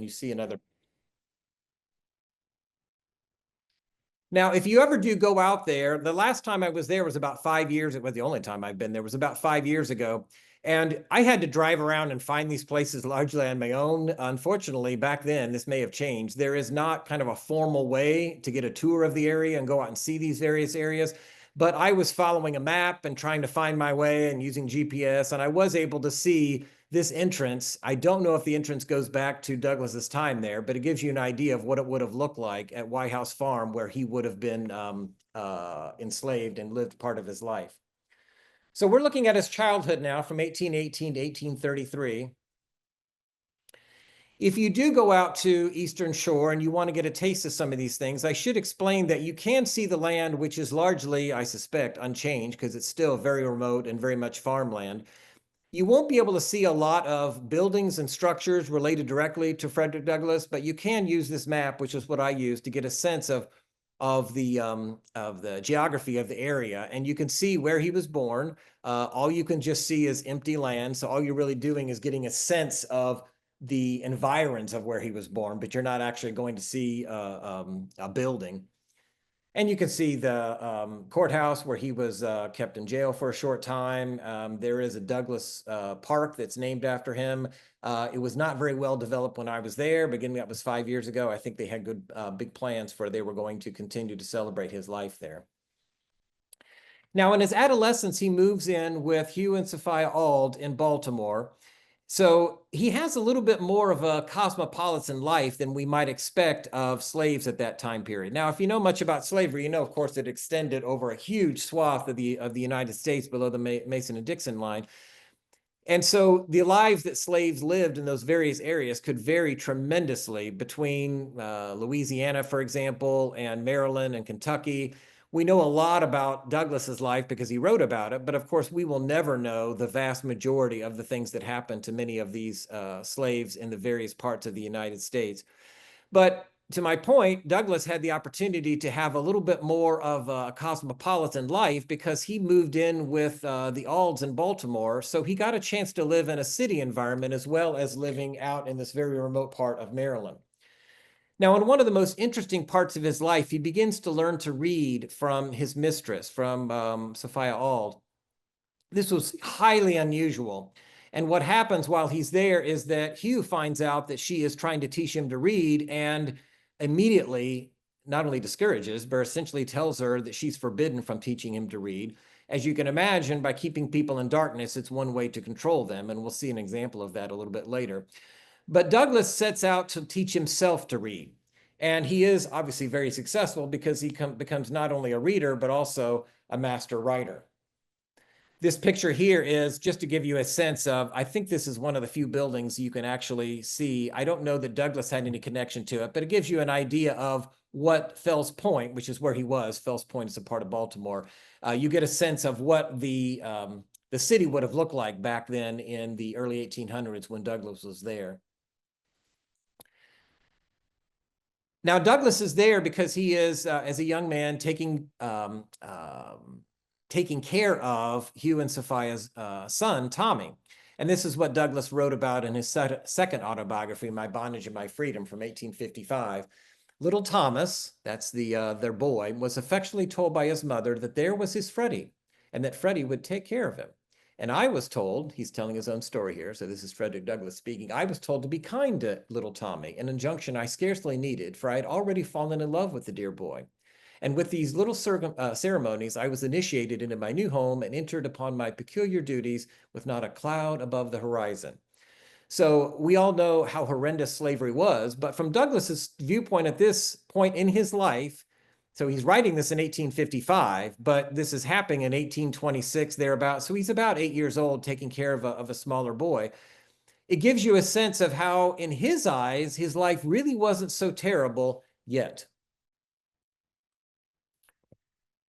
you see another. Now, if you ever do go out there, the last time I was there was about 5 years. It was the only time I've been there was about 5 years ago. And I had to drive around and find these places largely on my own. Unfortunately, back then, this may have changed. There is not kind of a formal way to get a tour of the area and go out and see these various areas. But I was following a map and trying to find my way and using GPS, and I was able to see this entrance. I don't know if the entrance goes back to Douglas's time there, but it gives you an idea of what it would have looked like at White House Farm, where he would have been enslaved and lived part of his life. So we're looking at his childhood now from 1818 to 1833. If you do go out to Eastern Shore and you want to get a taste of some of these things, I should explain that you can see the land, which is largely, I suspect, unchanged because it's still very remote and very much farmland. You won't be able to see a lot of buildings and structures related directly to Frederick Douglass, but you can use this map, which is what I use, to get a sense of the geography of the area, and you can see where he was born. All you can just see is empty land, so all you're really doing is getting a sense of the environs of where he was born, but you're not actually going to see a building. And you can see the courthouse where he was kept in jail for a short time. There is a Douglas Park that's named after him. It was not very well developed when I was there, but again, that was 5 years ago. I think they had good big plans for they were going to continue to celebrate his life there. Now, in his adolescence, he moves in with Hugh and Sophia Auld in Baltimore. So he has a little bit more of a cosmopolitan life than we might expect of slaves at that time period. Now, if you know much about slavery, you know, of course, it extended over a huge swath of the United States below the Mason and Dixon line. And so the lives that slaves lived in those various areas could vary tremendously between Louisiana, for example, and Maryland and Kentucky. We know a lot about Douglas's life because he wrote about it, but of course we will never know the vast majority of the things that happened to many of these slaves in the various parts of the United States. But to my point, Douglas had the opportunity to have a little bit more of a cosmopolitan life because he moved in with the Aulds in Baltimore. So he got a chance to live in a city environment as well as living out in this very remote part of Maryland. Now, in one of the most interesting parts of his life, he begins to learn to read from his mistress, from Sophia Auld. This was highly unusual. And what happens while he's there is that Hugh finds out that she is trying to teach him to read and immediately not only discourages, but essentially tells her that she's forbidden from teaching him to read. As you can imagine, by keeping people in darkness, it's one way to control them. And we'll see an example of that a little bit later. But Douglas sets out to teach himself to read. And he is obviously very successful because he becomes not only a reader, but also a master writer. This picture here is just to give you a sense of, I think this is one of the few buildings you can actually see. I don't know that Douglas had any connection to it, but it gives you an idea of what Fells Point, which is where he was. Fells Point is a part of Baltimore. You get a sense of what the city would have looked like back then in the early 1800s when Douglas was there. Now, Douglas is there because he is, as a young man, taking care of Hugh and Sophia's son, Tommy. And this is what Douglas wrote about in his second autobiography, My Bondage and My Freedom, from 1855. Little Thomas, that's their boy, was affectionately told by his mother that there was his Freddie, and that Freddie would take care of him. And I was told, he's telling his own story here, so this is Frederick Douglass speaking, I was told to be kind to little Tommy, an injunction I scarcely needed, for I had already fallen in love with the dear boy. And with these little ceremonies, I was initiated into my new home and entered upon my peculiar duties with not a cloud above the horizon. So we all know how horrendous slavery was, but from Douglas's viewpoint at this point in his life, so he's writing this in 1855, but this is happening in 1826, thereabouts. So he's about 8 years old, taking care of a smaller boy. It gives you a sense of how, in his eyes, his life really wasn't so terrible yet.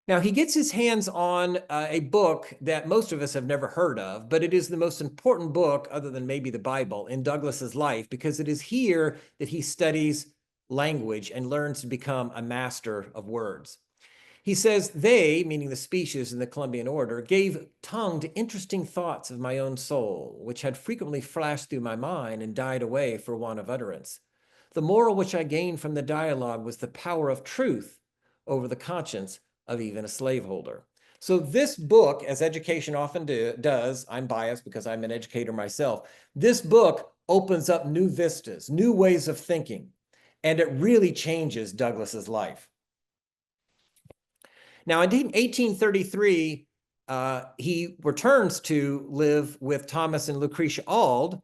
Now, he gets his hands on a book that most of us have never heard of, but it is the most important book, other than maybe the Bible, in Douglas's life, because it is here that he studies language and learns to become a master of words. He says, they, meaning the species in the Columbian order, gave tongue to interesting thoughts of my own soul, which had frequently flashed through my mind and died away for want of utterance. The moral which I gained from the dialogue was the power of truth over the conscience of even a slaveholder. So this book, as education often does, I'm biased because I'm an educator myself, this book opens up new vistas, new ways of thinking, and it really changes Douglas's life. Now, in 1833, he returns to live with Thomas and Lucretia Auld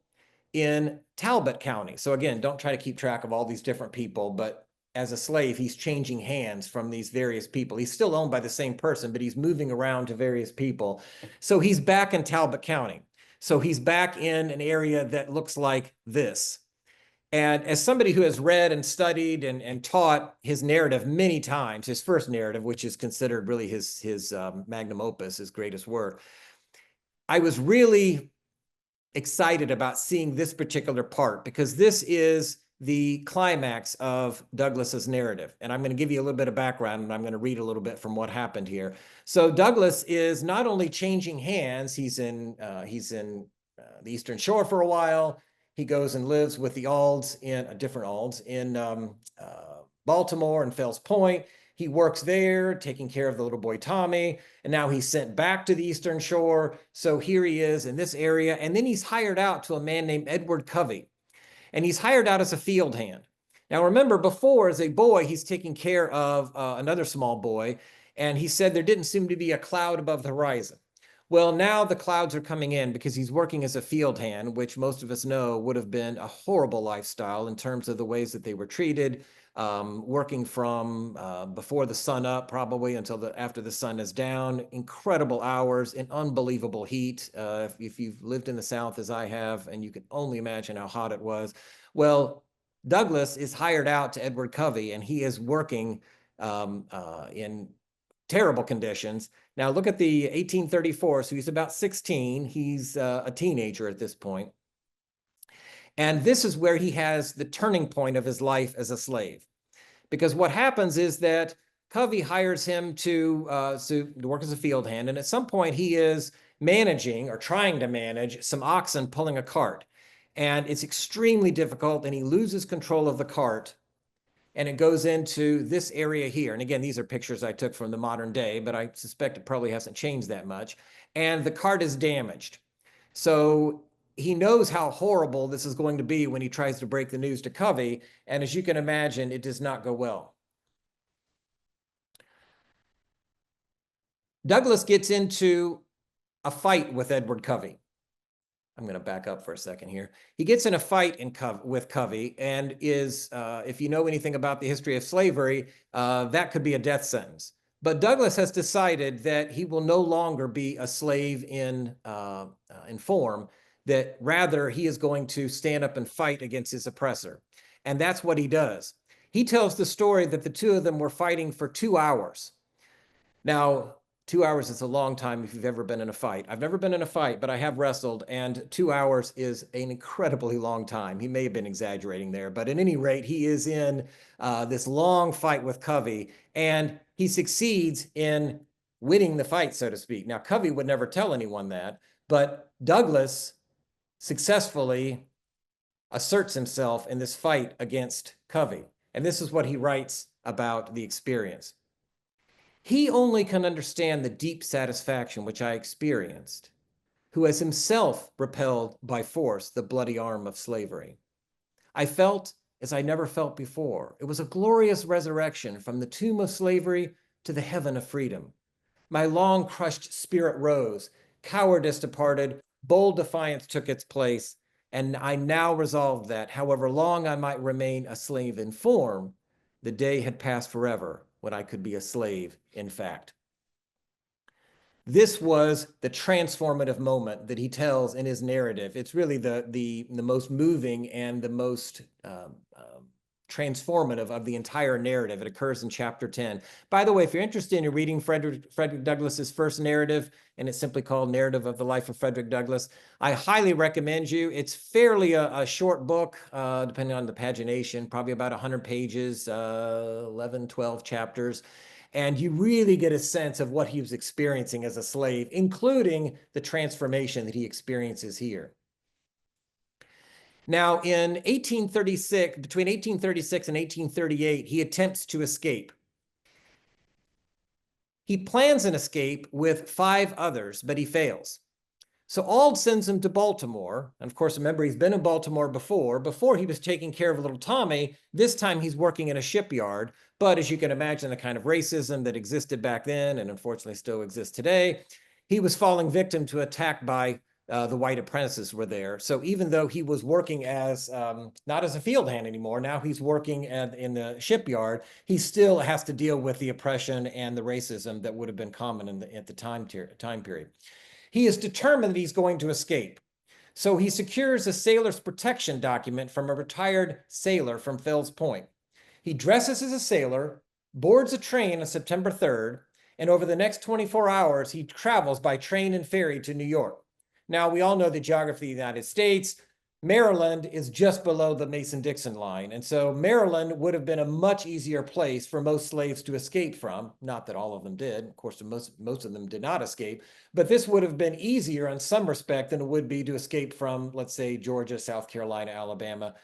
in Talbot County. So again, don't try to keep track of all these different people, but as a slave, he's changing hands from these various people. He's still owned by the same person, but he's moving around to various people. So he's back in Talbot County. So he's back in an area that looks like this. And as somebody who has read and studied and taught his narrative many times, his first narrative, which is considered really his magnum opus, his greatest work, I was really excited about seeing this particular part because this is the climax of Douglas's narrative. And I'm going to give you a little bit of background, and I'm going to read a little bit from what happened here. So Douglas is not only changing hands, he's in the Eastern Shore for a while. He goes and lives with the Aulds in different Aulds in Baltimore and Fells Point. He works there, taking care of the little boy Tommy, and now he's sent back to the Eastern Shore. So here he is in this area, and then he's hired out to a man named Edward Covey, and he's hired out as a field hand. Now remember, before, as a boy, he's taking care of another small boy, and he said there didn't seem to be a cloud above the horizon. Well, now the clouds are coming in because he's working as a field hand, which most of us know would have been a horrible lifestyle in terms of the ways that they were treated, working from before the sun up probably until after the sun is down, incredible hours in unbelievable heat. If you've lived in the South as I have, and you can only imagine how hot it was. Well, Douglas is hired out to Edward Covey, and he is working in terrible conditions. Now look at the 1834, so he's about 16. He's a teenager at this point. And this is where he has the turning point of his life as a slave. Because what happens is that Covey hires him to work as a field hand, and at some point he is managing or trying to manage some oxen pulling a cart. And it's extremely difficult, and he loses control of the cart. And it goes into this area here. And again, these are pictures I took from the modern day, but I suspect it probably hasn't changed that much. And the cart is damaged. So he knows how horrible this is going to be when he tries to break the news to Covey. And as you can imagine, it does not go well. Douglas gets into a fight with Edward Covey. I'm going to back up for a second here. He gets in a fight with Covey and is, if you know anything about the history of slavery, that could be a death sentence. But Douglas has decided that he will no longer be a slave in form, that rather he is going to stand up and fight against his oppressor. And that's what he does. He tells the story that the two of them were fighting for 2 hours. Now, 2 hours is a long time if you've ever been in a fight. I've never been in a fight, but I have wrestled, and 2 hours is an incredibly long time. He may have been exaggerating there, but at any rate, he is in this long fight with Covey, and he succeeds in winning the fight, so to speak. Now, Covey would never tell anyone that, but Douglas successfully asserts himself in this fight against Covey. And this is what he writes about the experience. He only can understand the deep satisfaction which I experienced, who has himself repelled by force the bloody arm of slavery. I felt as I never felt before. It was a glorious resurrection from the tomb of slavery to the heaven of freedom. My long crushed spirit rose, cowardice departed, bold defiance took its place, and I now resolved that, however long I might remain a slave in form, the day had passed forever when I could be a slave in fact. This was the transformative moment that he tells in his narrative. It's really the most moving and the most transformative of the entire narrative. It occurs in chapter 10. By the way, if you're interested in reading Frederick Douglass's first narrative, and it's simply called Narrative of the Life of Frederick Douglass, I highly recommend you. It's fairly a short book, depending on the pagination, probably about 100 pages, 11, 12 chapters. And you really get a sense of what he was experiencing as a slave, including the transformation that he experiences here. Now, in 1836, between 1836 and 1838, he attempts to escape. He plans an escape with 5 others, but he fails. So Auld sends him to Baltimore. And of course, remember, he's been in Baltimore before. Before, he was taking care of little Tommy. This time, he's working in a shipyard. But as you can imagine, the kind of racism that existed back then and unfortunately still exists today, he was falling victim to attack by the white apprentices were there. So even though he was working as not as a field hand anymore, now he's working in the shipyard, he still has to deal with the oppression and the racism that would have been common at the time period. He is determined that he's going to escape. So he secures a sailor's protection document from a retired sailor from Fells Point. He dresses as a sailor, boards a train on September 3rd, and over the next 24 hours, he travels by train and ferry to New York. Now, we all know the geography of the United States. Maryland is just below the Mason-Dixon line. And so Maryland would have been a much easier place for most slaves to escape from. Not that all of them did. Of course, most of them did not escape. But this would have been easier in some respect than it would be to escape from, let's say, Georgia, South Carolina, Alabama.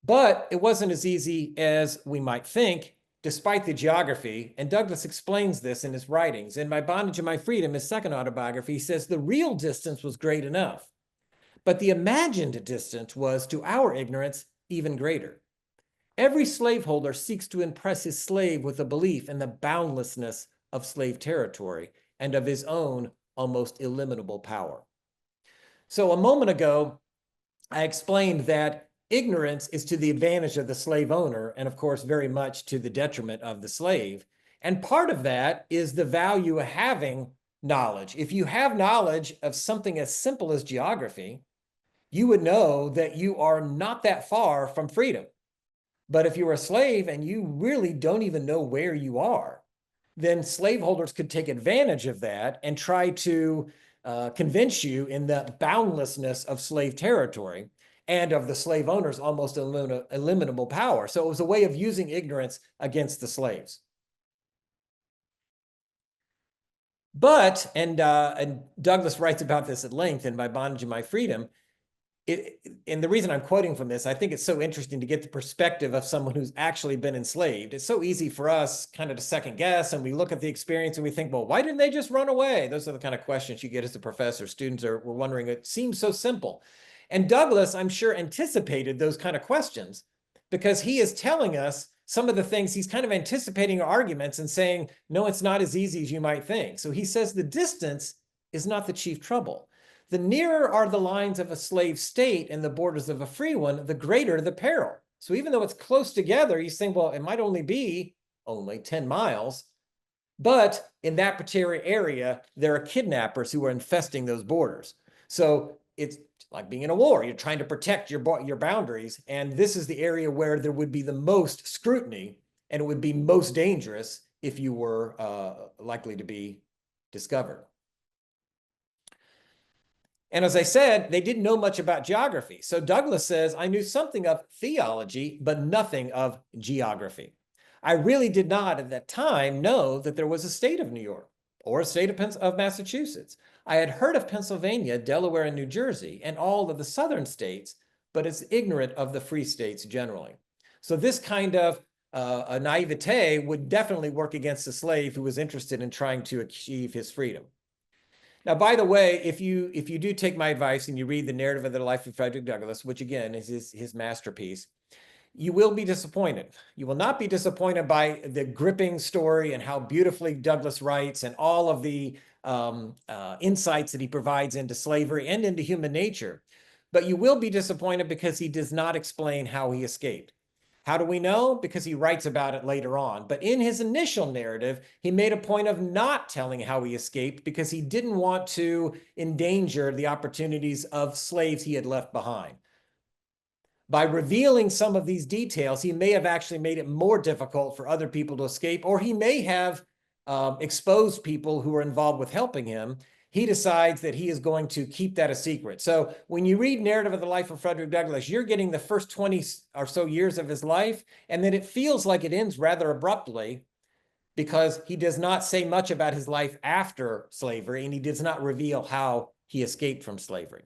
But it wasn't as easy as we might think, despite the geography. And Douglas explains this in his writings. In My Bondage and My Freedom, his second autobiography, he says the real distance was great enough. But the imagined distance was, to our ignorance, even greater. Every slaveholder seeks to impress his slave with a belief in the boundlessness of slave territory and of his own almost illimitable power. So a moment ago, I explained that ignorance is to the advantage of the slave owner and, of course, very much to the detriment of the slave. And part of that is the value of having knowledge. If you have knowledge of something as simple as geography, you would know that you are not that far from freedom. But if you're a slave and you really don't even know where you are, then slaveholders could take advantage of that and try to convince you in the boundlessness of slave territory and of the slave owner's almost illimitable power. So it was a way of using ignorance against the slaves. But, and Douglas writes about this at length in My Bondage and My Freedom, and the reason I'm quoting from this, I think it's so interesting to get the perspective of someone who's actually been enslaved. It's so easy for us kind of to second guess, and we look at the experience and we think, well, why didn't they just run away? Those are the kind of questions you get as a professor. Students were wondering, it seems so simple. And Douglas, I'm sure, anticipated those kind of questions because he is telling us some of the things he's kind of anticipating arguments and saying, no, it's not as easy as you might think. So he says the distance is not the chief trouble. The nearer are the lines of a slave state and the borders of a free one, the greater the peril. So even though it's close together, you think, well, it might only be 10 miles. But in that particular area, there are kidnappers who are infesting those borders. So it's like being in a war. You're trying to protect your boundaries. And this is the area where there would be the most scrutiny and it would be most dangerous if you were likely to be discovered. And as I said, they didn't know much about geography. So Douglas says, I knew something of theology, but nothing of geography. I really did not at that time know that there was a state of New York or a state of Massachusetts. I had heard of Pennsylvania, Delaware, and New Jersey, and all of the southern states, but it's ignorant of the free states generally. So this kind of a naivete would definitely work against a slave who was interested in trying to achieve his freedom. Now, by the way, if you do take my advice and you read the narrative of the life of Frederick Douglass, which again is his masterpiece, you will be disappointed. You will not be disappointed by the gripping story and how beautifully Douglass writes and all of the insights that he provides into slavery and into human nature. But you will be disappointed because he does not explain how he escaped. How do we know? Because he writes about it later on. But in his initial narrative, he made a point of not telling how he escaped because he didn't want to endanger the opportunities of slaves he had left behind. By revealing some of these details, he may have actually made it more difficult for other people to escape, or he may have exposed people who were involved with helping him. He decides that he is going to keep that a secret. So when you read Narrative of the Life of Frederick Douglass, you're getting the first 20 or so years of his life, and then it feels like it ends rather abruptly because he does not say much about his life after slavery, and he does not reveal how he escaped from slavery.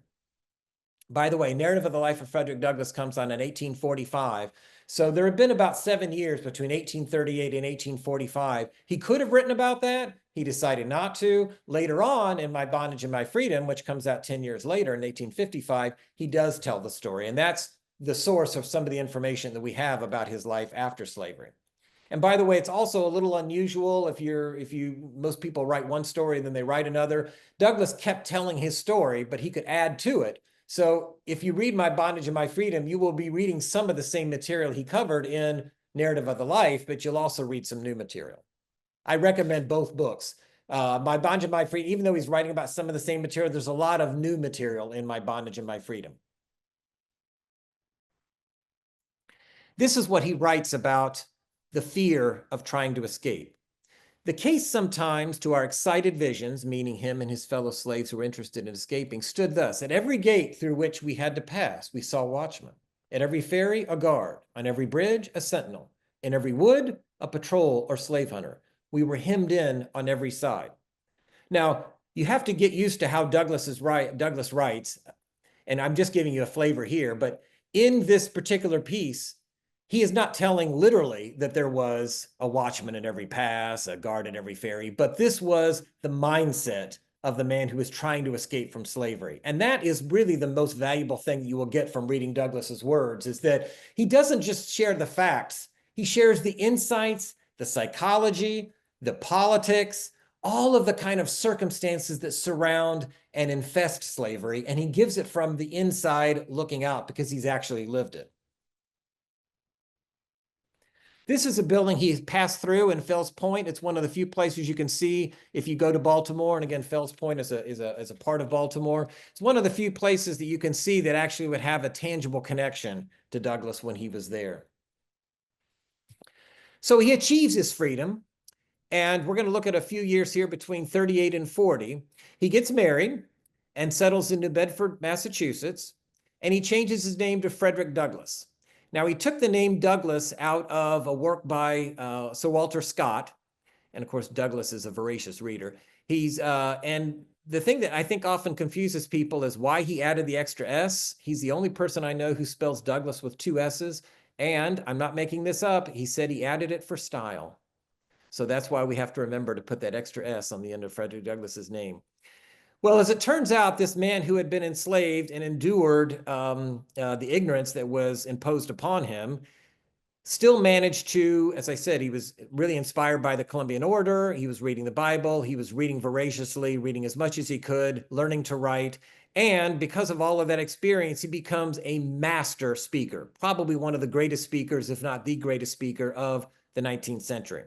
By the way, Narrative of the Life of Frederick Douglass comes on in 1845. So there had been about 7 years between 1838 and 1845. He could have written about that. He decided not to. Later on in My Bondage and My Freedom, which comes out 10 years later in 1855, he does tell the story. And that's the source of some of the information that we have about his life after slavery. And by the way, it's also a little unusual most people write one story and then they write another. Douglass kept telling his story, but he could add to it. So if you read My Bondage and My Freedom, you will be reading some of the same material he covered in Narrative of the Life, but you'll also read some new material. I recommend both books. My Bondage and My Freedom, even though he's writing about some of the same material, there's a lot of new material in My Bondage and My Freedom. This is what he writes about the fear of trying to escape. The case sometimes to our excited visions, meaning him and his fellow slaves who were interested in escaping, stood thus: at every gate through which we had to pass, we saw watchmen. At every ferry, a guard. On every bridge, a sentinel. In every wood, a patrol or slave hunter. We were hemmed in on every side. Now, you have to get used to how Douglas writes, and I'm just giving you a flavor here, but in this particular piece, he is not telling literally that there was a watchman at every pass, a guard at every ferry, but this was the mindset of the man who was trying to escape from slavery. And that is really the most valuable thing you will get from reading Douglas's words, is that he doesn't just share the facts, he shares the insights, the psychology, the politics, all of the kind of circumstances that surround and infest slavery, and he gives it from the inside looking out because he's actually lived it. This is a building he passed through in Fells Point. It's one of the few places you can see if you go to Baltimore. And again, Fells Point is a part of Baltimore. It's one of the few places that you can see that actually would have a tangible connection to Douglass when he was there. So he achieves his freedom. And we're going to look at a few years here between 38 and 40. He gets married and settles in New Bedford, Massachusetts. And he changes his name to Frederick Douglass. Now, he took the name Douglass out of a work by Sir Walter Scott. And of course, Douglass is a voracious reader. And the thing that I think often confuses people is why he added the extra S. He's the only person I know who spells Douglass with 2 S's. And I'm not making this up. He said he added it for style. So that's why we have to remember to put that extra S on the end of Frederick Douglass's name. Well, as it turns out, this man who had been enslaved and endured the ignorance that was imposed upon him still managed to, as I said, he was really inspired by the Columbian Order. He was reading the Bible. He was reading voraciously, reading as much as he could, learning to write. And because of all of that experience, he becomes a master speaker, probably one of the greatest speakers, if not the greatest speaker of the 19th century.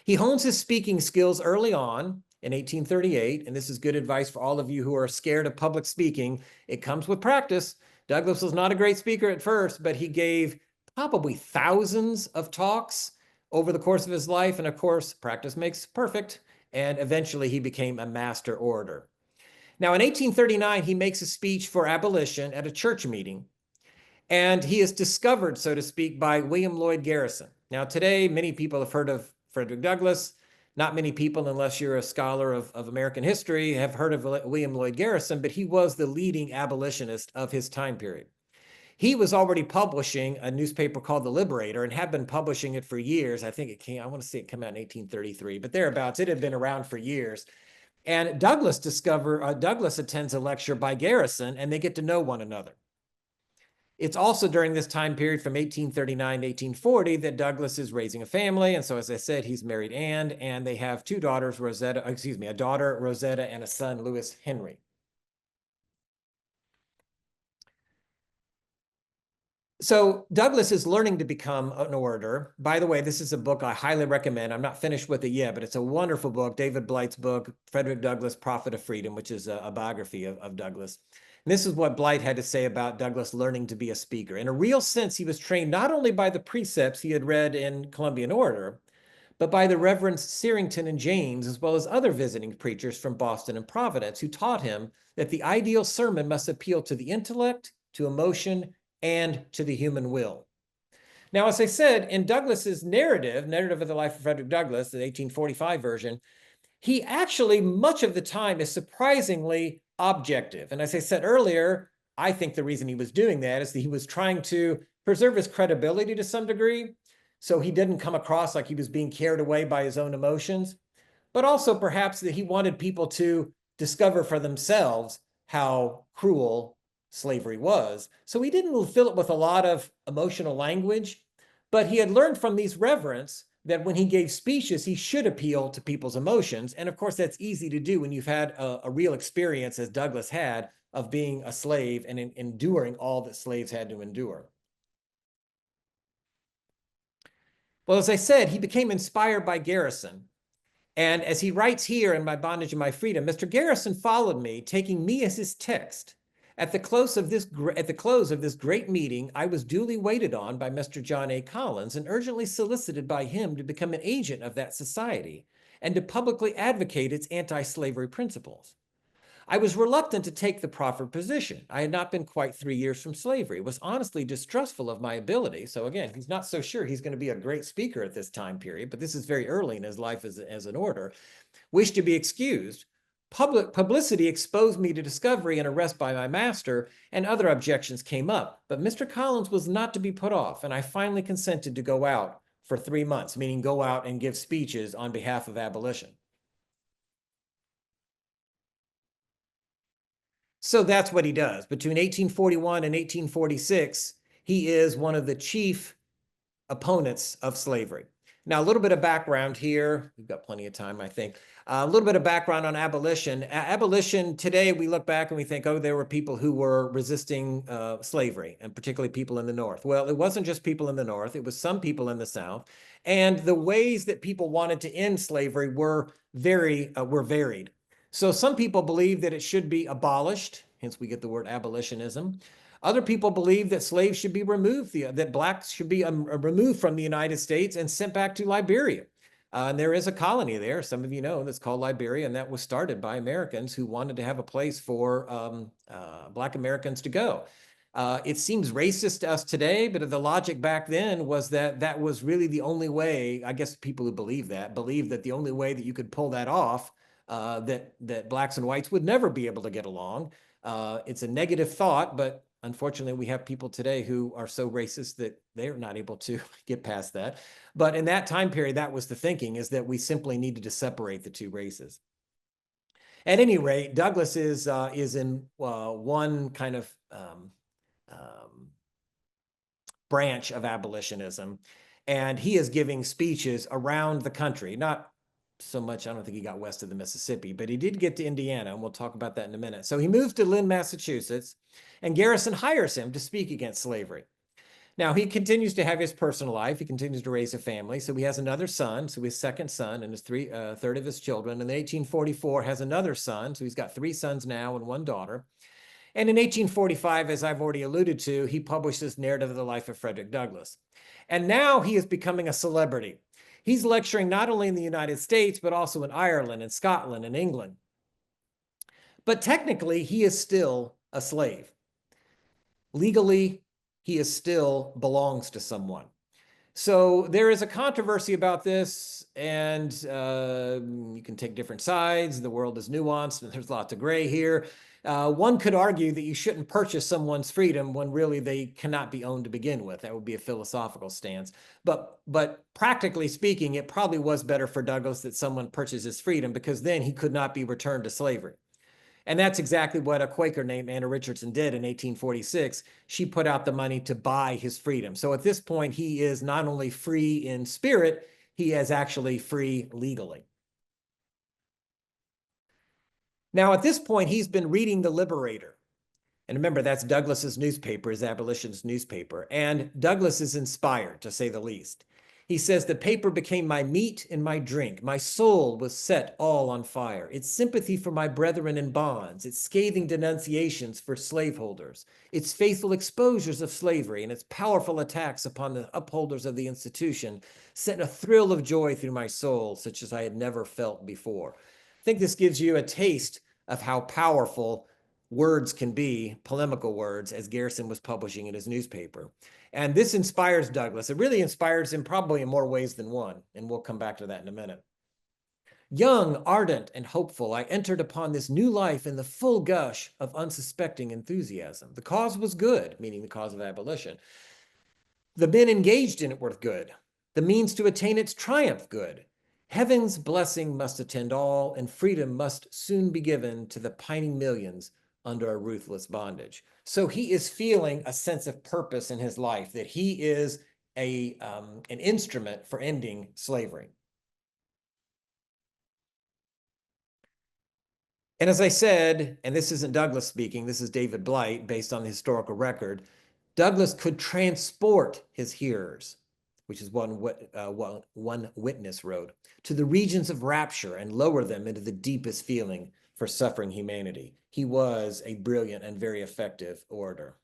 He hones his speaking skills early on in 1838, and this is good advice for all of you who are scared of public speaking. It comes with practice. Douglass was not a great speaker at first, but he gave probably thousands of talks over the course of his life, and of course, practice makes perfect, and eventually he became a master orator. Now, in 1839, he makes a speech for abolition at a church meeting, and he is discovered, so to speak, by William Lloyd Garrison. Now, today, many people have heard of Frederick Douglass. Not many people, unless you're a scholar of American history, have heard of William Lloyd Garrison, but he was the leading abolitionist of his time period. He was already publishing a newspaper called The Liberator and had been publishing it for years. I want to say it came out in 1833, but thereabouts. It had been around for years. And Douglass attends a lecture by Garrison, and they get to know one another. It's also during this time period from 1839 to 1840 that Douglass is raising a family. And so, as I said, he's married Anne, and they have 2 daughters, a daughter, Rosetta, and a son, Louis Henry. So Douglass is learning to become an orator. By the way, this is a book I highly recommend. I'm not finished with it yet, but it's a wonderful book, David Blight's book, Frederick Douglass, Prophet of Freedom, which is a biography of Douglass. And this is what Blight had to say about Douglass learning to be a speaker. In a real sense, he was trained not only by the precepts he had read in Columbian Order, but by the Reverends Searington and James, as well as other visiting preachers from Boston and Providence, who taught him that the ideal sermon must appeal to the intellect, to emotion, and to the human will. Now, as I said, in Douglass's Narrative of the Life of Frederick Douglass, the 1845 version, he actually, much of the time, is surprisingly objective. And as I said earlier, I think the reason he was doing that is that he was trying to preserve his credibility to some degree, so he didn't come across like he was being carried away by his own emotions, but also perhaps that he wanted people to discover for themselves how cruel slavery was. So he didn't fill it with a lot of emotional language, but he had learned from these reverends that when he gave speeches, he should appeal to people's emotions. And of course, that's easy to do when you've had a real experience, as Douglas had, of being a slave and enduring all that slaves had to endure. Well, as I said, he became inspired by Garrison. And as he writes here in My Bondage and My Freedom, Mr. Garrison followed me, taking me as his text. At the close of this great meeting, I was duly waited on by Mr. John A. Collins and urgently solicited by him to become an agent of that society and to publicly advocate its anti-slavery principles. I was reluctant to take the proffered position. I had not been quite 3 years from slavery, was honestly distrustful of my ability. So again, he's not so sure he's going to be a great speaker at this time period, but this is very early in his life as an order. Wished to be excused. Public publicity exposed me to discovery and arrest by my master, and other objections came up. But Mr. Collins was not to be put off, and I finally consented to go out for 3 months, meaning go out and give speeches on behalf of abolition. So that's what he does. Between 1841 and 1846, he is one of the chief opponents of slavery. Now, a little bit of background here. We've got plenty of time, I think. A little bit of background on abolition. Abolition, today we look back and we think, oh, there were people who were resisting slavery, and particularly people in the North. Well, it wasn't just people in the North. It was some people in the South. And the ways that people wanted to end slavery were varied. So some people believe that it should be abolished, hence we get the word abolitionism. Other people believe that slaves should be removed, that blacks should be removed from the United States and sent back to Liberia. And there is a colony there, some of you know, that's called Liberia, and that was started by Americans who wanted to have a place for Black Americans to go. It seems racist to us today, but the logic back then was that that was really the only way. I guess people who believe that the only way that you could pull that off, that blacks and whites would never be able to get along. It's a negative thought, but unfortunately, we have people today who are so racist that they're not able to get past that. But in that time period, that was the thinking, is that we simply needed to separate the two races. At any rate, Douglas is in one kind of branch of abolitionism, and he is giving speeches around the country. Not so much, I don't think he got west of the Mississippi, but he did get to Indiana, and we'll talk about that in a minute. So he moves to Lynn, Massachusetts, and Garrison hires him to speak against slavery. Now, he continues to have his personal life. He continues to raise a family. So he has another son, so his second son, and his third of his children. And in 1844, has another son. So he's got 3 sons now and 1 daughter. And in 1845, as I've already alluded to, he published his narrative of the life of Frederick Douglass. And now he is becoming a celebrity. He's lecturing not only in the United States, but also in Ireland and Scotland and England. But technically, he is still a slave. Legally, he still belongs to someone. So there is a controversy about this, and you can take different sides. The world is nuanced, and there's lots of gray here. One could argue that you shouldn't purchase someone's freedom when really they cannot be owned to begin with. That would be a philosophical stance. But practically speaking, it probably was better for Douglas that someone purchased his freedom, because then he could not be returned to slavery. And that's exactly what a Quaker named Anna Richardson did in 1846. She put out the money to buy his freedom. So at this point, he is not only free in spirit, he is actually free legally. Now, at this point, he's been reading The Liberator. And remember, that's Douglas's newspaper, his abolitionist newspaper. And Douglas is inspired, to say the least. He says, the paper became my meat and my drink. My soul was set all on fire. Its sympathy for my brethren in bonds, its scathing denunciations for slaveholders, its faithful exposures of slavery, and its powerful attacks upon the upholders of the institution sent a thrill of joy through my soul, such as I had never felt before. I think this gives you a taste of how powerful words can be, polemical words, as Garrison was publishing in his newspaper. And this inspires Douglas. It really inspires him probably in more ways than one, and we'll come back to that in a minute. Young, ardent, and hopeful, I entered upon this new life in the full gush of unsuspecting enthusiasm. The cause was good, meaning the cause of abolition. The men engaged in it were good. The means to attain its triumph good. Heaven's blessing must attend all, and freedom must soon be given to the pining millions under a ruthless bondage. So he is feeling a sense of purpose in his life, that he is an instrument for ending slavery. And as I said, and this isn't Douglas speaking, this is David Blight based on the historical record, Douglas could transport his hearers, which is one witness wrote, to the regions of rapture and lower them into the deepest feeling for suffering humanity. He was a brilliant and very effective orator.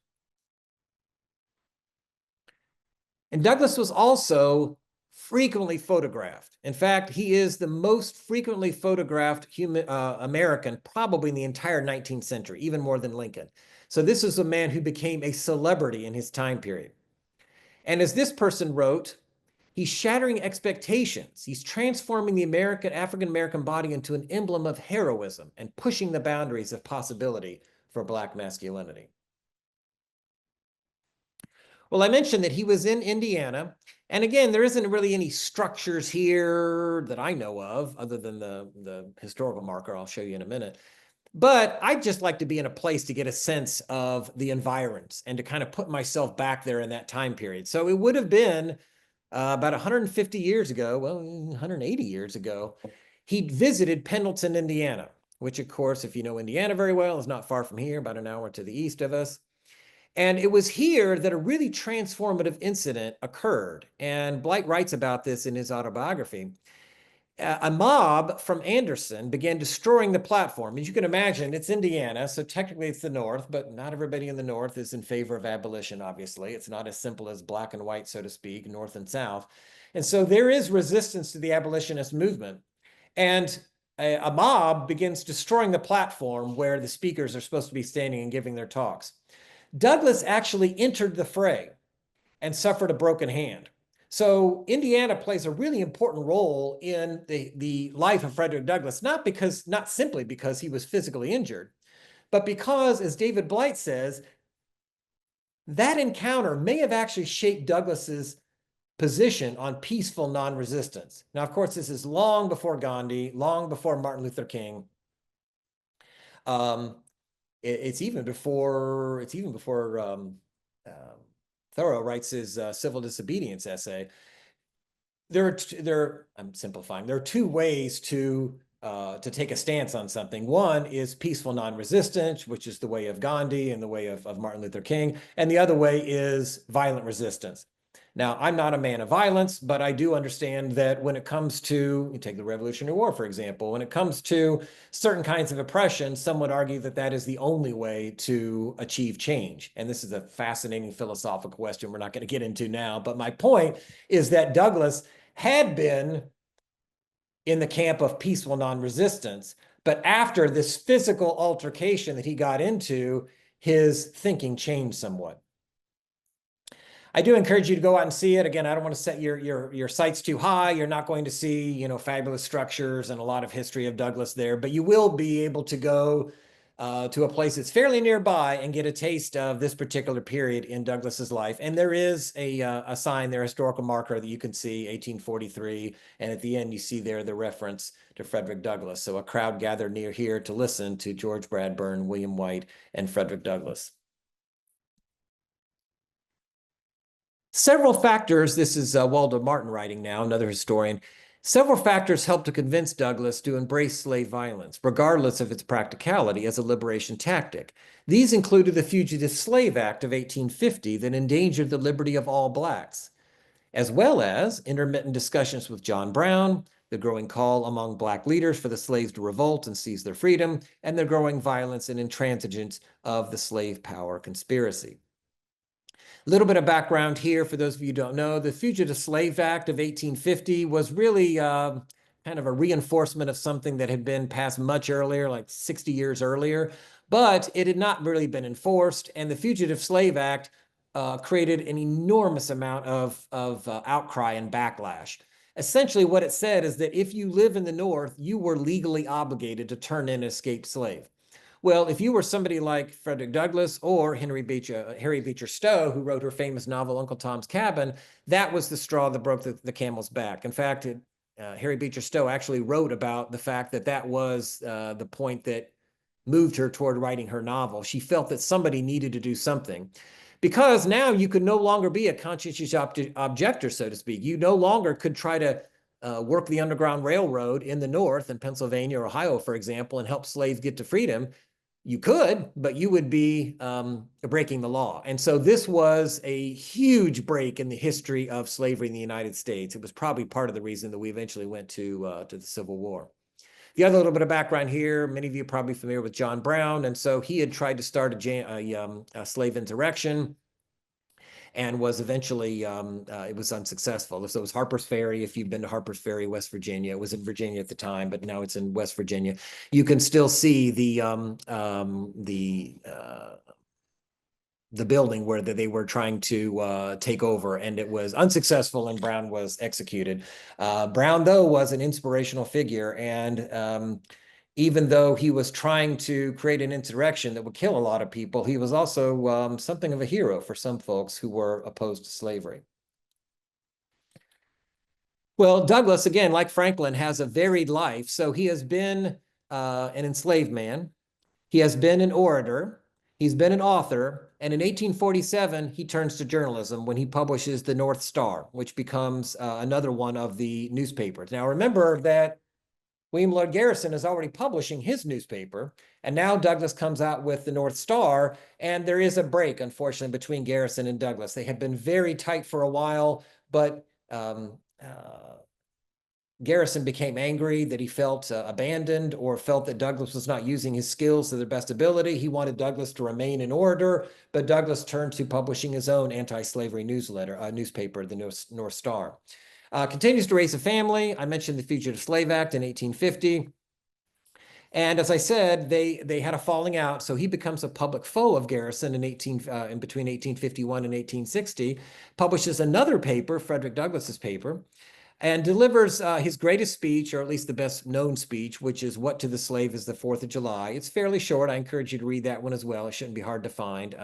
And Douglas was also frequently photographed. In fact, he is the most frequently photographed American probably in the entire 19th century, even more than Lincoln. So this is a man who became a celebrity in his time period. And as this person wrote, he's shattering expectations. He's transforming the African-American body into an emblem of heroism and pushing the boundaries of possibility for Black masculinity. Well, I mentioned that he was in Indiana. And again, there isn't really any structures here that I know of, other than the historical marker I'll show you in a minute. But I'd just like to be in a place to get a sense of the environs and to kind of put myself back there in that time period. So it would have been about 150 years ago, well, 180 years ago, he visited Pendleton, Indiana, which, of course, if you know Indiana very well, is not far from here, about an hour to the east of us. And it was here that a really transformative incident occurred. And Blight writes about this in his autobiography. A mob from Anderson began destroying the platform. As you can imagine, it's Indiana, so technically it's the North, but not everybody in the North is in favor of abolition, obviously. It's not as simple as black and white, so to speak, North and South. And so there is resistance to the abolitionist movement. And a mob begins destroying the platform where the speakers are supposed to be standing and giving their talks. Douglas actually entered the fray and suffered a broken hand. So Indiana plays a really important role in the life of Frederick Douglass, not simply because he was physically injured, but because, as David Blight says, that encounter may have actually shaped Douglas's position on peaceful non-resistance. Now, of course, this is long before Gandhi, long before Martin Luther King. It's even before Thoreau writes his civil disobedience essay. I'm simplifying. There are two ways to take a stance on something. One is peaceful non-resistance, which is the way of Gandhi and the way of Martin Luther King. And the other way is violent resistance. Now, I'm not a man of violence, but I do understand that when it comes to, you take the Revolutionary War, for example, when it comes to certain kinds of oppression, some would argue that that is the only way to achieve change. And this is a fascinating philosophical question we're not going to get into now. But my point is that Douglas had been in the camp of peaceful non-resistance, but after this physical altercation that he got into, his thinking changed somewhat. I do encourage you to go out and see it. Again, I don't want to set your sights too high. You're not going to see, fabulous structures and a lot of history of Douglas there, but you will be able to go to a place that's fairly nearby and get a taste of this particular period in Douglas's life. And there is a sign there, a historical marker that you can see, 1843, and at the end you see there the reference to Frederick Douglass. So a crowd gathered near here to listen to George Bradburn, William White, and Frederick Douglass. Several factors, this is Waldo Martin writing now, another historian, several factors helped to convince Douglas to embrace slave violence, regardless of its practicality as a liberation tactic. These included the Fugitive Slave Act of 1850 that endangered the liberty of all blacks, as well as intermittent discussions with John Brown, the growing call among black leaders for the slaves to revolt and seize their freedom, and the growing violence and intransigence of the slave power conspiracy. A little bit of background here for those of you who don't know. The Fugitive Slave Act of 1850 was really kind of a reinforcement of something that had been passed much earlier, like 60 years earlier, but it had not really been enforced. And the Fugitive Slave Act created an enormous amount of outcry and backlash. Essentially, what it said is that if you live in the North, you were legally obligated to turn in an escaped slave. Well, if you were somebody like Frederick Douglass or Harry Beecher Stowe, who wrote her famous novel Uncle Tom's Cabin, that was the straw that broke the camel's back. In fact, Harry Beecher Stowe actually wrote about the fact that that was the point that moved her toward writing her novel. She felt that somebody needed to do something because now you could no longer be a conscientious objector, so to speak. You no longer could try to work the Underground Railroad in the North, in Pennsylvania or Ohio, for example, and help slaves get to freedom. You could, but you would be breaking the law. And so this was a huge break in the history of slavery in the United States. It was probably part of the reason that we eventually went to the Civil War. The other little bit of background here, many of you are probably familiar with John Brown. And so he had tried to start a slave insurrection and was eventually, it was unsuccessful. So it was Harper's Ferry. If you've been to Harper's Ferry, West Virginia, it was in Virginia at the time, but now it's in West Virginia. You can still see the building where they were trying to take over, and it was unsuccessful, and Brown was executed. Brown, though, was an inspirational figure, and even though he was trying to create an insurrection that would kill a lot of people, he was also something of a hero for some folks who were opposed to slavery. Well, Douglass, again, like Franklin, has a varied life. So he has been an enslaved man. He has been an orator. He's been an author. And in 1847, he turns to journalism when he publishes the North Star, which becomes another one of the newspapers. Now, remember that William Lloyd Garrison is already publishing his newspaper, and now Douglass comes out with the North Star, and there is a break, unfortunately, between Garrison and Douglass. They had been very tight for a while, but Garrison became angry that he felt abandoned or felt that Douglass was not using his skills to their best ability. He wanted Douglass to remain an orator, but Douglass turned to publishing his own anti-slavery newspaper, the North Star. Continues to raise a family. I mentioned the Fugitive Slave Act in 1850. And as I said, they had a falling out, so he becomes a public foe of Garrison in between 1851 and 1860, publishes another paper, Frederick Douglass's paper, and delivers his greatest speech, or at least the best known speech, which is "What to the Slave is the 4th of July." It's fairly short. I encourage you to read that one as well. It shouldn't be hard to find.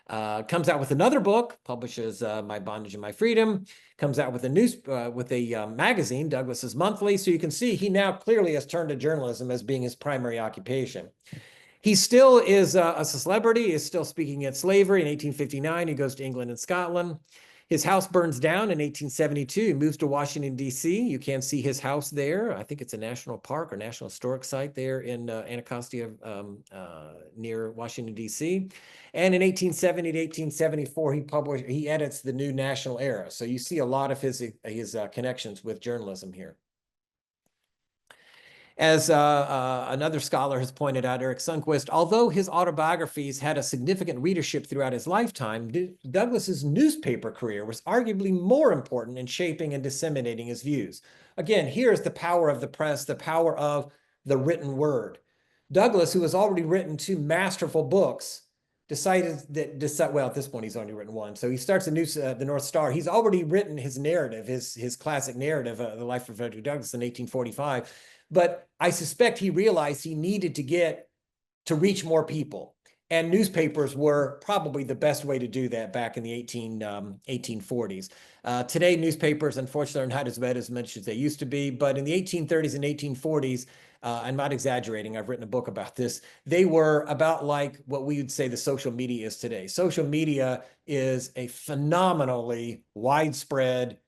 Comes out with another book, publishes My Bondage and My Freedom, comes out with a magazine, Douglass's Monthly. So you can see he now clearly has turned to journalism as being his primary occupation. He still is a celebrity, is still speaking against slavery. In 1859, he goes to England and Scotland. His house burns down in 1872. He moves to Washington, D.C. You can see his house there. I think it's a national park or national historic site there in Anacostia, near Washington, D.C. And in 1870 to 1874, he edits the New National Era. So you see a lot of his connections with journalism here. As another scholar has pointed out, Eric Sundquist, although his autobiographies had a significant readership throughout his lifetime, Douglass's newspaper career was arguably more important in shaping and disseminating his views. Again, here's the power of the press, the power of the written word. Douglass, who has already written 2 masterful books, decided that, well, at this point, he's only written one. So he starts the North Star. He's already written his narrative, his classic narrative, The Life of Frederick Douglass in 1845. But I suspect he realized he needed to reach more people. And newspapers were probably the best way to do that back in the 1840s. Today, newspapers, unfortunately, are not as bad as much as they used to be. But in the 1830s and 1840s, I'm not exaggerating, I've written a book about this, they were about like what we would say the social media is today. Social media is a phenomenally widespread,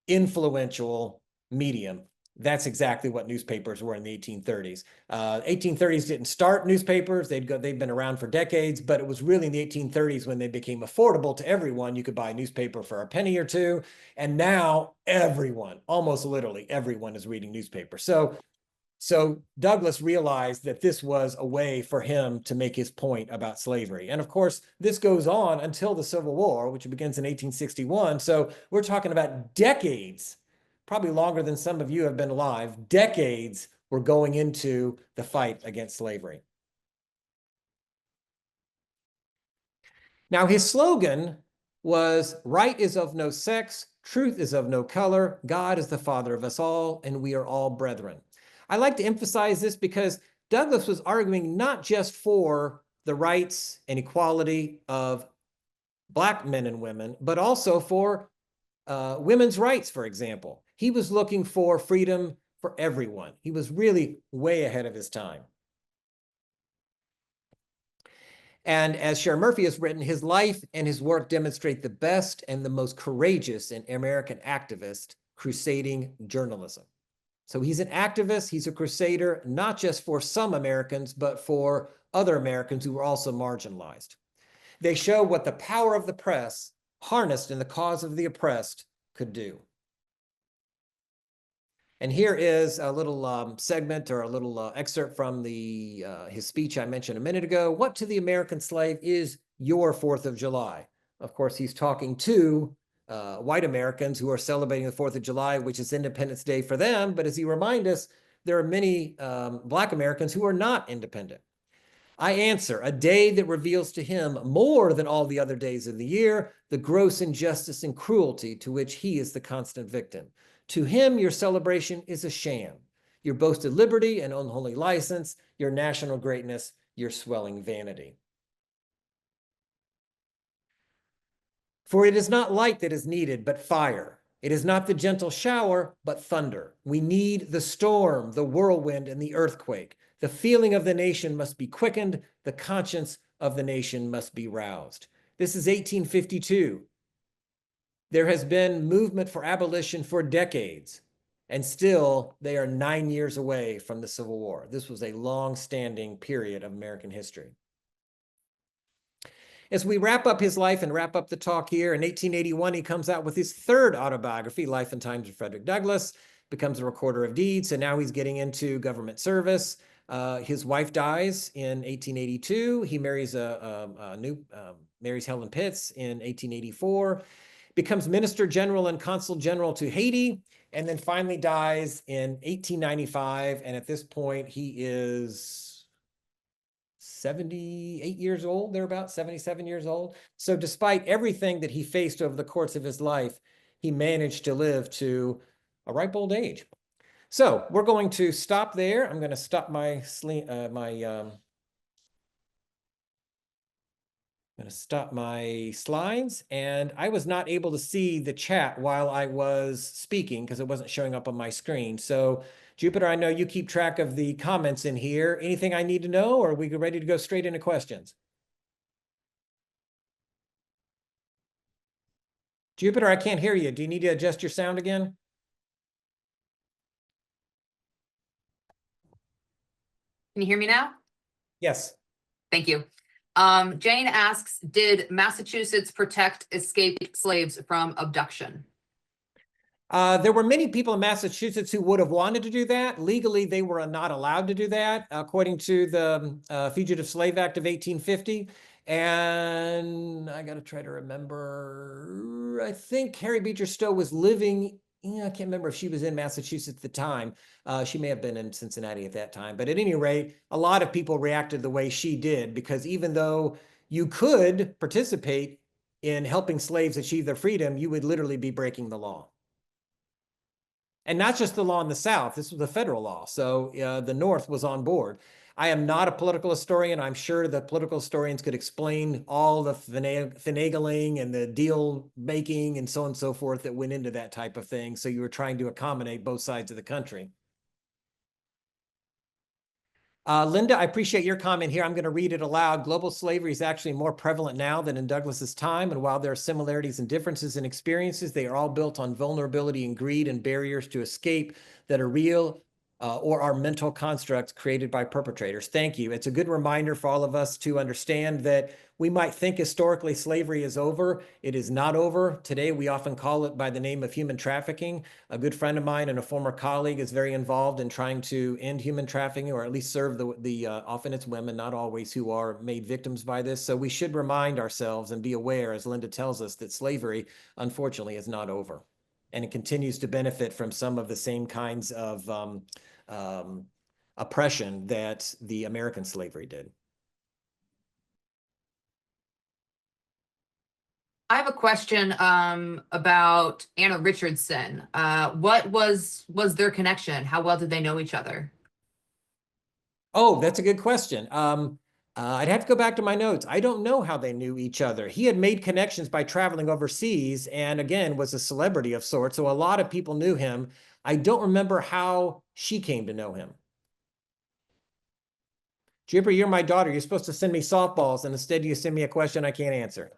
influential medium. That's exactly what newspapers were in the 1830s. 1830s didn't start newspapers. They'd been around for decades, but it was really in the 1830s when they became affordable to everyone. You could buy a newspaper for a penny or two. And now everyone, almost literally everyone, is reading newspapers. So Douglass realized that this was a way for him to make his point about slavery. And of course, this goes on until the Civil War, which begins in 1861. So we're talking about decades, probably longer than some of you have been alive, decades we're going into the fight against slavery. Now, his slogan was, "Right is of no sex, Truth is of no color. God is the father of us all, and we are all brethren. I like to emphasize this because Douglass was arguing not just for the rights and equality of Black men and women, but also for women's rights, for example. He was looking for freedom for everyone. He was really way ahead of his time. And as Sharon Murphy has written, his life and his work demonstrate the best and the most courageous in American activist crusading journalism. So he's an activist, he's a crusader, not just for some Americans, but for other Americans who were also marginalized. They show what the power of the press, harnessed in the cause of the oppressed, could do. And here is a little segment or a little excerpt from his speech I mentioned a minute ago. What to the American slave is your 4th of July? Of course, he's talking to white Americans who are celebrating the 4th of July, which is Independence Day for them. But as he reminds us, there are many Black Americans who are not independent. I answer, a day that reveals to him more than all the other days of the year, the gross injustice and cruelty to which he is the constant victim. To him, your celebration is a sham. Your boasted liberty and unholy license, your national greatness, your swelling vanity. For it is not light that is needed, but fire. It is not the gentle shower, but thunder. We need the storm, the whirlwind, and the earthquake. The feeling of the nation must be quickened. The conscience of the nation must be roused. This is 1852. There has been movement for abolition for decades, and still they are 9 years away from the Civil War. This was a long-standing period of American history. As we wrap up his life and wrap up the talk here, in 1881, he comes out with his third autobiography, Life and Times of Frederick Douglass, becomes a recorder of deeds, and now he's getting into government service. His wife dies in 1882. He marries marries Helen Pitts in 1884, becomes Minister General and Consul General to Haiti, and then finally dies in 1895. And at this point, he is 78 years old, thereabout 77 years old. So despite everything that he faced over the course of his life, he managed to live to a ripe old age. So we're going to stop there. I'm going to stop my slides, and I was not able to see the chat while I was speaking because it wasn't showing up on my screen. So Jupiter, I know you keep track of the comments in here. Anything I need to know, or are we ready to go straight into questions? Jupiter, I can't hear you. Do you need to adjust your sound again? Can you hear me now? Yes. Thank you. Jane asks, did Massachusetts protect escaped slaves from abduction? There were many people in Massachusetts who would have wanted to do that. Legally, they were not allowed to do that, according to the Fugitive Slave Act of 1850. And I got to try to remember, I think Harry Beecher Stowe was living, I can't remember if she was in Massachusetts at the time. She may have been in Cincinnati at that time. But at any rate, a lot of people reacted the way she did, because even though you could participate in helping slaves achieve their freedom, you would literally be breaking the law. And not just the law in the South, this was a federal law. So the North was on board. I am not a political historian. I'm sure that political historians could explain all the finagling and the deal making and so on and so forth that went into that type of thing. So you were trying to accommodate both sides of the country. Linda, I appreciate your comment here. I'm going to read it aloud. Global slavery is actually more prevalent now than in Douglass's time. And while there are similarities and differences in experiences, they are all built on vulnerability and greed and barriers to escape that are real or are mental constructs created by perpetrators. Thank you. It's a good reminder for all of us to understand that we might think historically slavery is over. It is not over. Today, we often call it by the name of human trafficking. A good friend of mine and a former colleague is very involved in trying to end human trafficking, or at least serve often it's women, not always, who are made victims by this. So we should remind ourselves and be aware, as Linda tells us, that slavery, unfortunately, is not over. And it continues to benefit from some of the same kinds of oppression that the American slavery did. I have a question about Anna Richardson. What was their connection? How well did they know each other? Oh, that's a good question. I'd have to go back to my notes. I don't know how they knew each other. He had made connections by traveling overseas and again was a celebrity of sorts. So a lot of people knew him. I don't remember how she came to know him. Jibber, you're my daughter. You're supposed to send me softballs, and instead you send me a question I can't answer.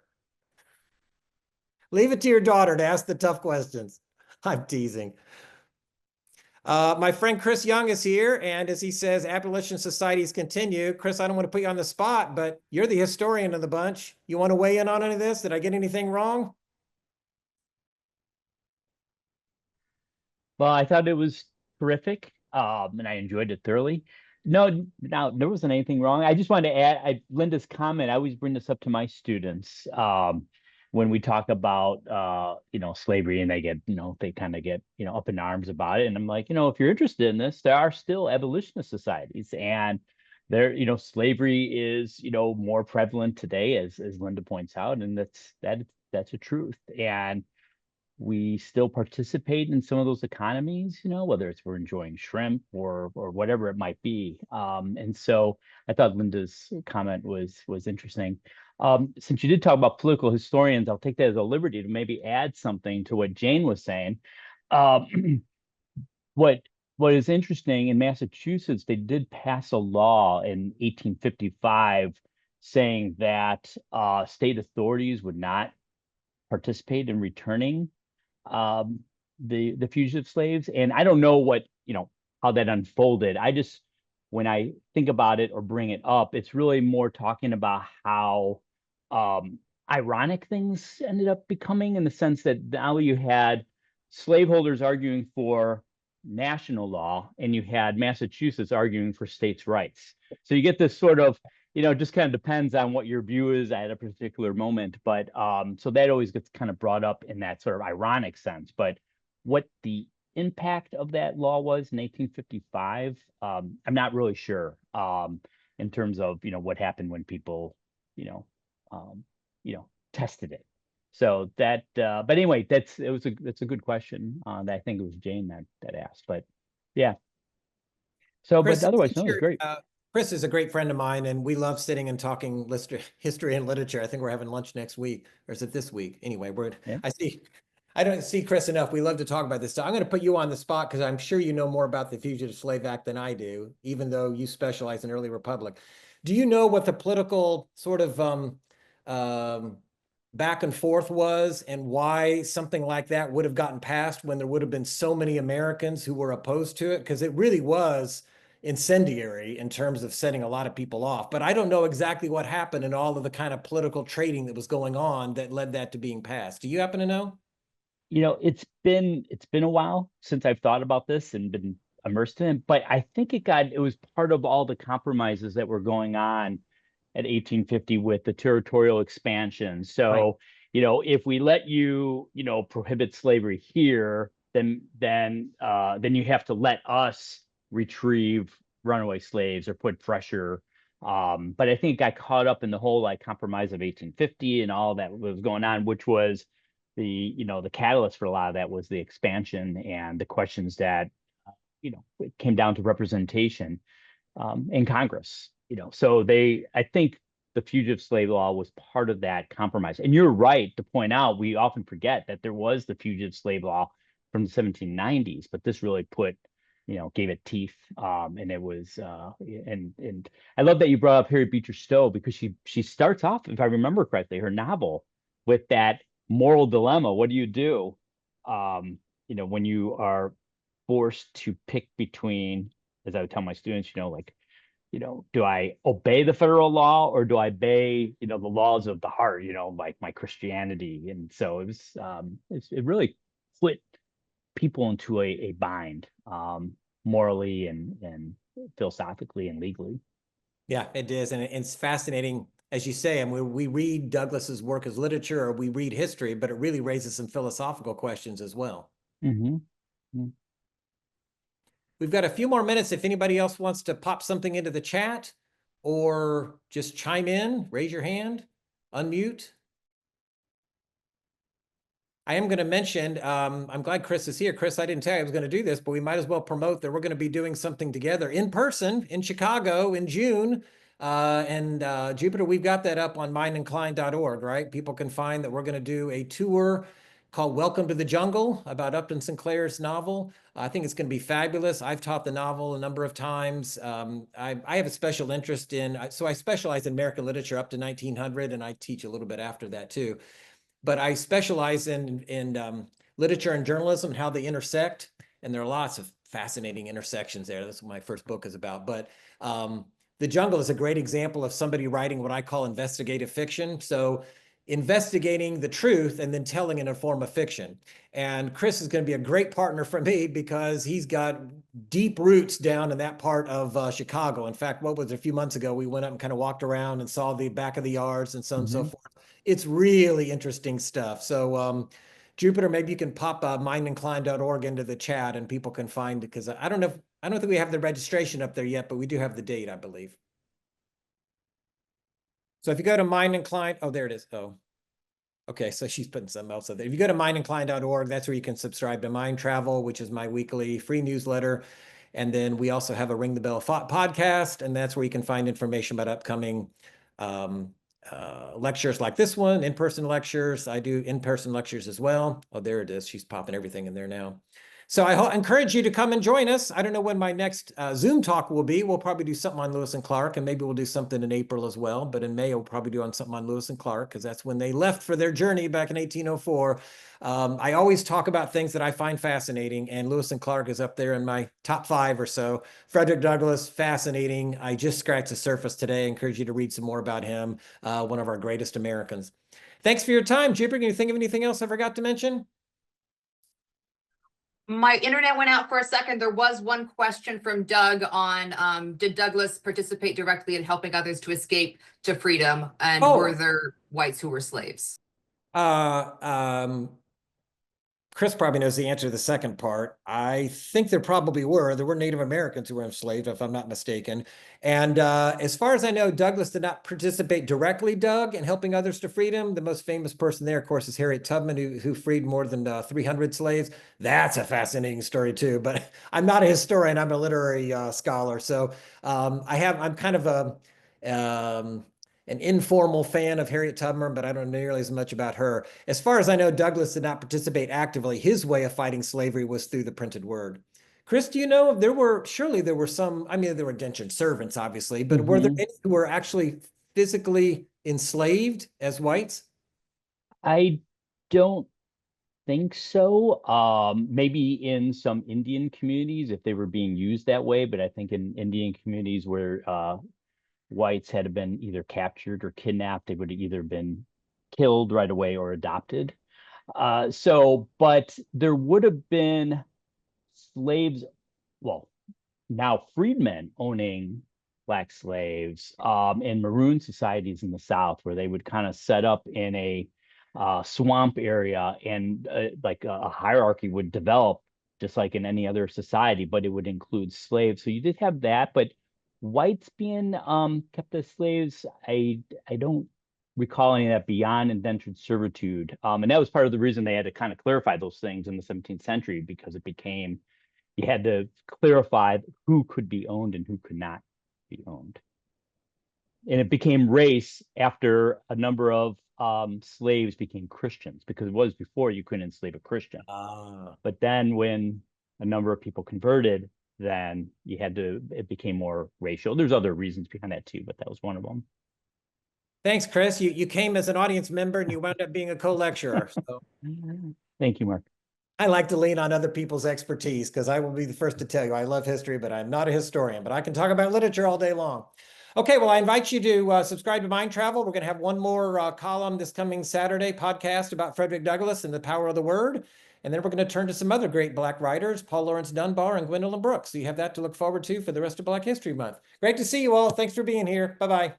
Leave it to your daughter to ask the tough questions. I'm teasing. My friend Chris Young is here, and as he says, abolition societies continue. Chris, I don't want to put you on the spot, but you're the historian of the bunch. You want to weigh in on any of this? Did I get anything wrong? Well, I thought it was terrific, and I enjoyed it thoroughly. No, there wasn't anything wrong. I just wanted to add, Linda's comment. I always bring this up to my students when we talk about, slavery, and they get, they kind of get, up in arms about it. And I'm like, if you're interested in this, there are still abolitionist societies, and there, slavery is, more prevalent today, as Linda points out, and that's a truth. And we still participate in some of those economies, whether it's we're enjoying shrimp or whatever it might be. And so I thought Linda's comment was interesting. Since you did talk about political historians, I'll take that as a liberty to maybe add something to what Jane was saying. What what is interesting in Massachusetts, they did pass a law in 1855 saying that state authorities would not participate in returning um, the fugitive slaves. And I don't know how that unfolded. I just when I think about it or bring it up, it's really more talking about how um, ironic things ended up becoming in the sense that now you had slaveholders arguing for national law and you had Massachusetts arguing for states' rights. So you get this sort of just kind of depends on what your view is at a particular moment. But so that always gets kind of brought up in that sort of ironic sense. But what the impact of that law was in 1855, I'm not really sure in terms of what happened when people you know um, tested it. So but anyway, that's a good question that I think it was Jane that asked. But yeah, so but Chris, otherwise, since no, it was great. Chris is a great friend of mine, and we love sitting and talking history and literature. I think we're having lunch next week, or is it this week? Anyway, Yeah. I don't see Chris enough. We love to talk about this stuff. I'm going to put you on the spot because I'm sure you know more about the Fugitive Slave Act than I do, even though you specialize in early republic. Do you know what the political sort of um, back and forth was and why something like that would have gotten passed when there would have been so many Americans who were opposed to it? Because it really was incendiary in terms of setting a lot of people off. But I don't know exactly what happened and all of the kind of political trading that was going on that led that to being passed. Do you happen to know? It's been a while since I've thought about this and been immersed in it, but I think it was part of all the compromises that were going on at 1850 with the territorial expansion. Right. So, if we let you, prohibit slavery here, then you have to let us retrieve runaway slaves or put pressure. But I think I caught up in the whole like compromise of 1850 and all that was going on, which was the catalyst for a lot of that was the expansion and the questions that it came down to representation in Congress. So I think the fugitive slave law was part of that compromise. And you're right to point out we often forget that there was the fugitive slave law from the 1790s, but this really gave it teeth. And it was and I love that you brought up Harriet Beecher Stowe because she starts off, if I remember correctly, her novel with that moral dilemma. What do you do when you are forced to pick between, as I would tell my students, like, do I obey the federal law or do I obey, the laws of the heart, like my Christianity? And so it really put people into a bind, morally and philosophically and legally. Yeah, it is. And it's fascinating, as you say, and we read Douglas's work as literature or we read history, but it really raises some philosophical questions as well. Mm-hmm. We've got a few more minutes if anybody else wants to pop something into the chat or just chime in, raise your hand, unmute. I am going to mention, I'm glad Chris is here. Chris, I didn't tell you I was going to do this, but we might as well promote that we're going to be doing something together in person in Chicago in June. Jupiter, we've got that up on mindandcline.org, right? People can find that we're going to do a tour called Welcome to the Jungle about Upton Sinclair's novel. I think it's going to be fabulous. I've taught the novel a number of times. I have a special interest so I specialize in American literature up to 1900, and I teach a little bit after that too. But I specialize in literature and journalism and how they intersect. And there are lots of fascinating intersections there. That's what my first book is about. But The Jungle is a great example of somebody writing what I call investigative fiction. So investigating the truth and then telling in a form of fiction. And Chris is going to be a great partner for me because he's got deep roots down in that part of Chicago. In fact, what was it, a few months ago, we went up and kind of walked around and saw the back of the yards and so on and so forth. It's really interesting stuff. So Jupiter, maybe you can pop mindandcline.org into the chat and people can find it, because I don't think we have the registration up there yet, but we do have the date, I believe. So if you go to Mind Incline, oh, there it is. Oh, okay. So she's putting something else up there. If you go to mindandcline.org, that's where you can subscribe to Mind Travel, which is my weekly free newsletter. And then we also have a Ring the Bell podcast, and that's where you can find information about upcoming lectures like this one, in-person lectures. I do in-person lectures as well. Oh, there it is. She's popping everything in there now. So I encourage you to come and join us. I don't know when my next Zoom talk will be. We'll probably do something on Lewis and Clark, and maybe we'll do something in April as well. But in May, we'll probably do something on Lewis and Clark, because that's when they left for their journey back in 1804. I always talk about things that I find fascinating, and Lewis and Clark is up there in my top 5 or so. Frederick Douglass, fascinating. I just scratched the surface today. I encourage you to read some more about him, one of our greatest Americans. Thanks for your time, Jupiter. Can you think of anything else I forgot to mention? My internet went out for a second. There was one question from Doug on did Douglass participate directly in helping others to escape to freedom? And were there whites who were slaves? Chris probably knows the answer to the second part. I think there probably were. There were Native Americans who were enslaved, if I'm not mistaken. And as far as I know, Douglass did not participate directly, Doug, in helping others to freedom. The most famous person there, of course, is Harriet Tubman, who freed more than 300 slaves. That's a fascinating story too. But I'm not a historian. I'm a literary scholar. So I'm kind of an informal fan of Harriet Tubman, but I don't know nearly as much about her. As far as I know, Douglass did not participate actively. His way of fighting slavery was through the printed word. Chris, do you know, surely there were some, I mean, there were indentured servants, obviously, but were there any who were actually physically enslaved as whites? I don't think so. Maybe in some Indian communities, if they were being used that way, but I think in Indian communities where whites had been either captured or kidnapped, they would have either been killed right away or adopted. But there would have been slaves, well, now freedmen owning Black slaves in maroon societies in the South, where they would kind of set up in a swamp area, and like a hierarchy would develop just like in any other society, but it would include slaves. So you did have that, but whites being kept as slaves, I don't recall any of that beyond indentured servitude. And that was part of the reason they had to kind of clarify those things in the 17th century, because it became, you had to clarify who could be owned and who could not be owned. And it became race after a number of slaves became Christians, because it was before you couldn't enslave a Christian. But then when a number of people converted, then it became more racial. There's other reasons behind that too, but that was one of them. Thanks, Chris. You came as an audience member and you wound up being a co-lecturer. So. Thank you, Mark. I like to lean on other people's expertise, because I will be the first to tell you I love history, but I'm not a historian, but I can talk about literature all day long. Okay, well, I invite you to subscribe to Mind Travel. We're going to have one more column this coming Saturday, podcast about Frederick Douglass and the power of the word. And then we're going to turn to some other great Black writers, Paul Laurence Dunbar and Gwendolyn Brooks. So you have that to look forward to for the rest of Black History Month. Great to see you all. Thanks for being here. Bye-bye.